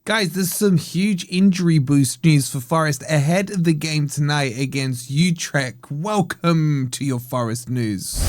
Guys, there's some huge injury boost news for Forest ahead of the game tonight against Utrecht. Welcome to your Forest news.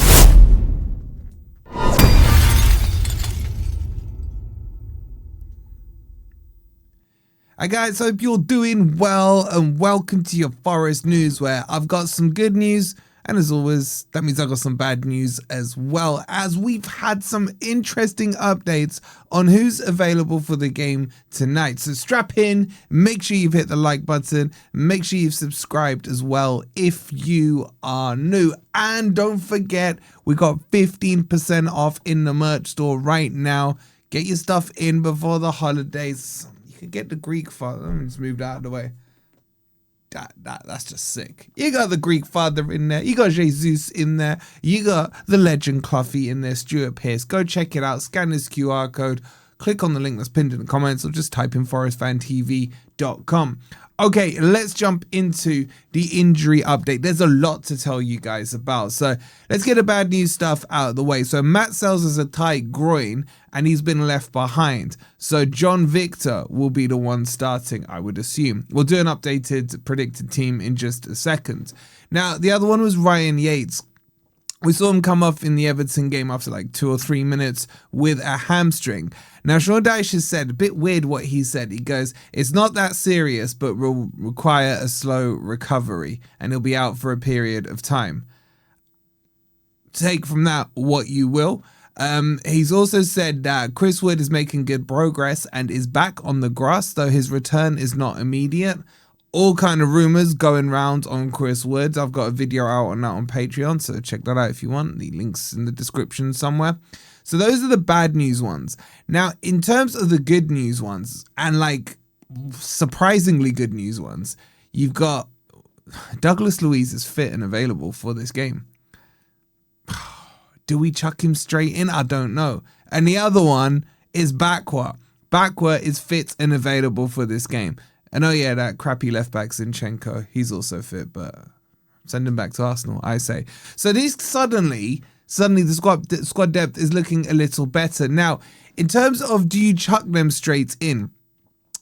Hi guys, hope you're doing well and welcome to your Forest news, where I've got some good news, and as always that means I've got some bad news as well, as we've had some interesting updates on who's available for the game tonight. So strap in, make sure you've hit the like button, make sure you've subscribed as well if you are new, and don't forget we got 15% off in the merch store right now. Get your stuff in before the holidays. You get the Greek father. Let me just move that out of the way. That's just sick. You got the Greek father in there. You got Jesus in there. You got the legend Coffee in there, Stuart Pearce. Go check it out. Scan this QR code. Click on the link that's pinned in the comments, or just type in forestfantv.com. Okay, let's jump into the injury update. There's a lot to tell you guys about. So let's get the bad news stuff out of the way. So Matt Sels has a tight groin and he's been left behind. So John Victor will be the one starting, I would assume. We'll do an updated predicted team in just a second. Now, the other one was Ryan Yates. We saw him come off in the Eveton game after like 2 or 3 minutes with a hamstring. Now, Sean Dyche has said, a bit weird what he said. He goes, it's not that serious, but will require a slow recovery, and he'll be out for a period of time. Take from that what you will. He's also said that Chris Wood is making good progress and is back on the grass, though his return is not immediate. All kind of rumors going round on Chris Wood. I've got a video out on that on Patreon, so check that out if you want. The link's in the description somewhere. So those are the bad news ones. Now, in terms of the good news ones, and like surprisingly good news ones, you've got Douglas Luiz is fit and available for this game. Do we chuck him straight in? I don't know. And the other one is Bakwa. Bakwa is fit and available for this game. And oh yeah, that crappy left back Zinchenko, he's also fit, but send him back to Arsenal, I say. So these suddenly the squad depth is looking a little better. Now, in terms of do you chuck them straight in?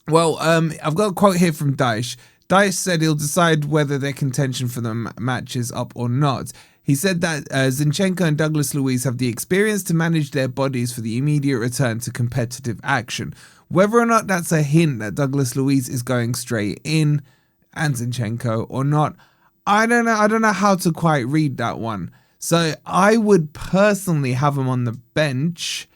Well, I've got a quote here from Dyche. Dyche said he'll decide whether their contention for the match is up or not. He said that Zinchenko and Douglas Luiz have the experience to manage their bodies for the immediate return to competitive action. Whether or not that's a hint that Douglas Luiz is going straight in and Zinchenko or not, I don't know. I don't know how to quite read that one. So I would personally have him on the bench.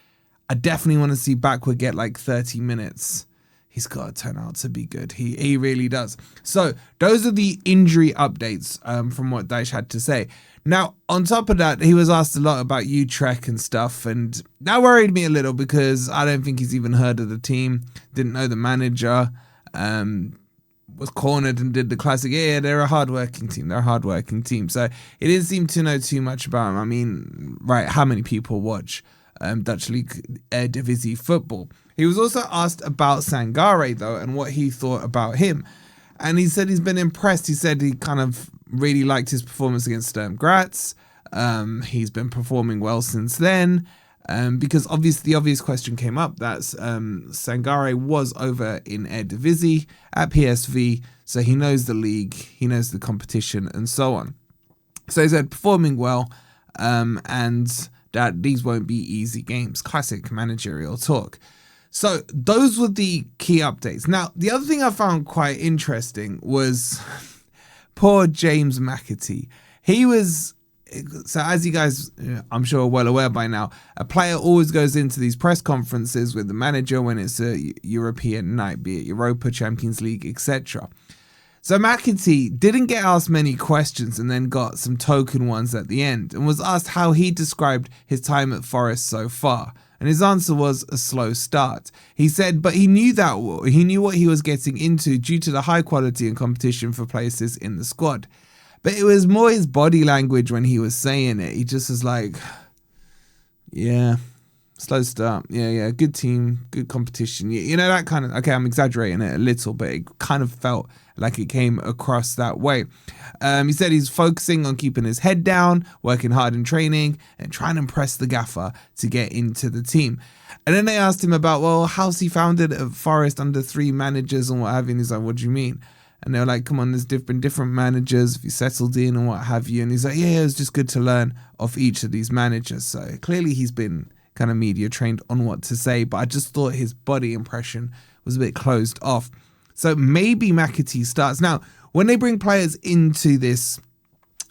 I definitely want to see Bakwa get like 30 minutes. He's got to turn out to be good. He really does. So those are the injury updates from what Dyche had to say. Now, on top of that, he was asked a lot about Utrecht and stuff, and that worried me a little because I don't think he's even heard of the team, didn't know the manager, was cornered and did the classic, yeah, they're a hard-working team. So he didn't seem to know too much about him. I mean, right, how many people watch Dutch League Eredivisie football? He was also asked about Sangare, though, and what he thought about him. And he said he's been impressed. He said he kind of really liked his performance against Sturm Graz. He's been performing well since then. Because the obvious question came up that Sangare was over in Eredivisie at PSV, so he knows the league, he knows the competition, and so on. So he said performing well, and that these won't be easy games. Classic managerial talk. So those were the key updates. Now, the other thing I found quite interesting was poor James McAtee. He was, so as you guys, I'm sure, are well aware by now, a player always goes into these press conferences with the manager when it's a European night, be it Europa, Champions League, etc. So McAtee didn't get asked many questions and then got some token ones at the end, and was asked how he described his time at Forest so far. And his answer was a slow start. He said, but he knew what he was getting into due to the high quality and competition for places in the squad. But it was more his body language when he was saying it. He just was like, yeah, slow start. Yeah, good team, good competition. You know, that kind of, okay, I'm exaggerating it a little, but it kind of felt like it came across that way. He said he's focusing on keeping his head down, working hard in training, and trying to impress the gaffer to get into the team. And then they asked him about, well, how's he found it at Forest under 3 managers and what have you? And he's like, what do you mean? And they're like, come on, there's been different managers, if you settled in and what have you. And he's like, yeah, it was just good to learn off each of these managers. So clearly he's been kind of media trained on what to say, but I just thought his body impression was a bit closed off. So maybe McAtee starts. Now, when they bring players into this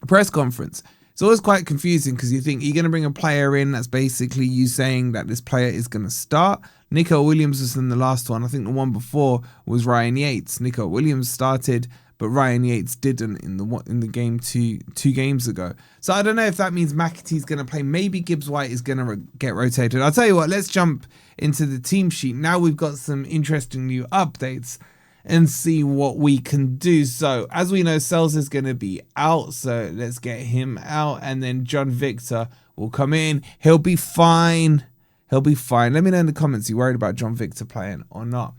press conference, it's always quite confusing because you think you're going to bring a player in that's basically you saying that this player is going to start. Nico Williams was in the last one. I think the one before was Ryan Yates. Nico Williams started, but Ryan Yates didn't in the game two games ago. So I don't know if that means McAtee's going to play. Maybe Gibbs White is going to get rotated. I'll tell you what, let's jump into the team sheet. Now we've got some interesting new updates and see what we can do. So as we know, Sels is going to be out, so let's get him out, and then John Victor will come in. He'll be fine. Let me know in the comments, you worried about John Victor playing or not?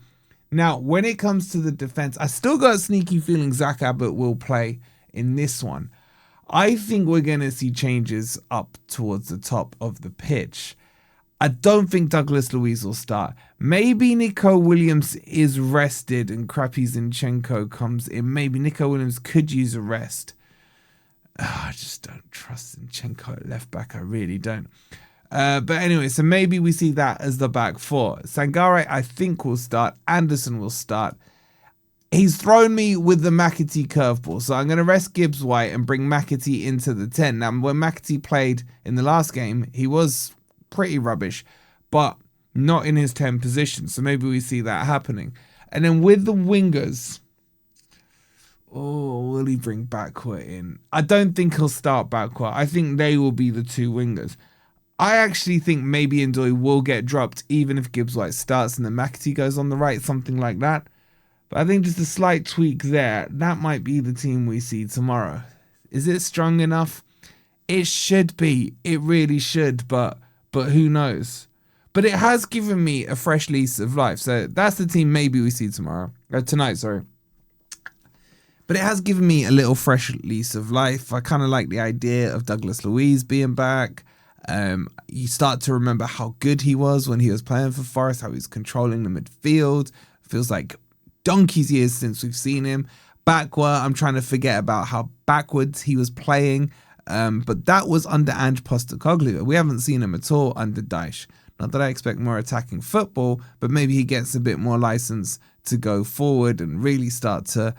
Now, when it comes to the defense, I still got a sneaky feeling Zach Abbott will play in this one. I think we're going to see changes up towards the top of the pitch. I don't think Douglas Luiz will start. Maybe Nico Williams is rested and Crappy Zinchenko comes in. Maybe Nico Williams could use a rest. I just don't trust Zinchenko at left back. I really don't. But anyway, so maybe we see that as the back four. Sangare, I think, will start. Anderson will start. He's thrown me with the McAtee curveball, so I'm going to rest Gibbs White and bring McAtee into the 10. Now, when McAtee played in the last game, he was pretty rubbish, but not in his 10 position. So maybe we see that happening. And then with the wingers, will he bring Bakwa in? I don't think he'll start Bakwa. I think they will be the 2 wingers. I actually think maybe Ndoye will get dropped even if Gibbs White starts and then McAtee goes on the right, something like that. But I think just a slight tweak there, that might be the team we see tomorrow. Is it strong enough? It should be. It really should, but who knows? But it has given me a fresh lease of life. So that's the team maybe we see tonight, sorry. But it has given me a little fresh lease of life. I kind of like the idea of Douglas Luiz being back. You start to remember how good he was when he was playing for Forest, how he was controlling the midfield. Feels like donkey's years since we've seen him. Bakwa, I'm trying to forget about how backwards he was playing. But that was under Ange Postecoglou. We haven't seen him at all under Dyche. Not that I expect more attacking football, but maybe he gets a bit more license to go forward and really start to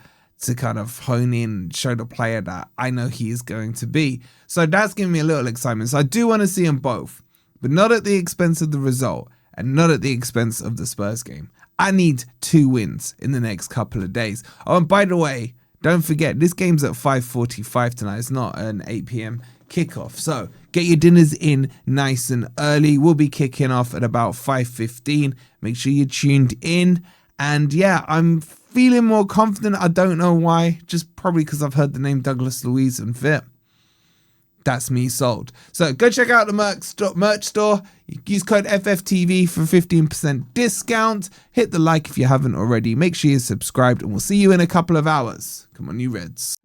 kind of hone in and show the player that I know he is going to be. So that's giving me a little excitement. So I do want to see them both, but not at the expense of the result and not at the expense of the Spurs game. I need 2 wins in the next couple of days. Oh, and by the way, don't forget, this game's at 5:45 tonight. It's not an 8 p.m. kickoff. So get your dinners in nice and early. We'll be kicking off at about 5:15. Make sure you're tuned in. And yeah, I'm feeling more confident. I don't know why. Just probably because I've heard the name Douglas Luiz and fit. That's me sold. So go check out the merch store. Use code FFTV for 15% discount. Hit the like if you haven't already. Make sure you're subscribed and we'll see you in a couple of hours. Come on, you Reds.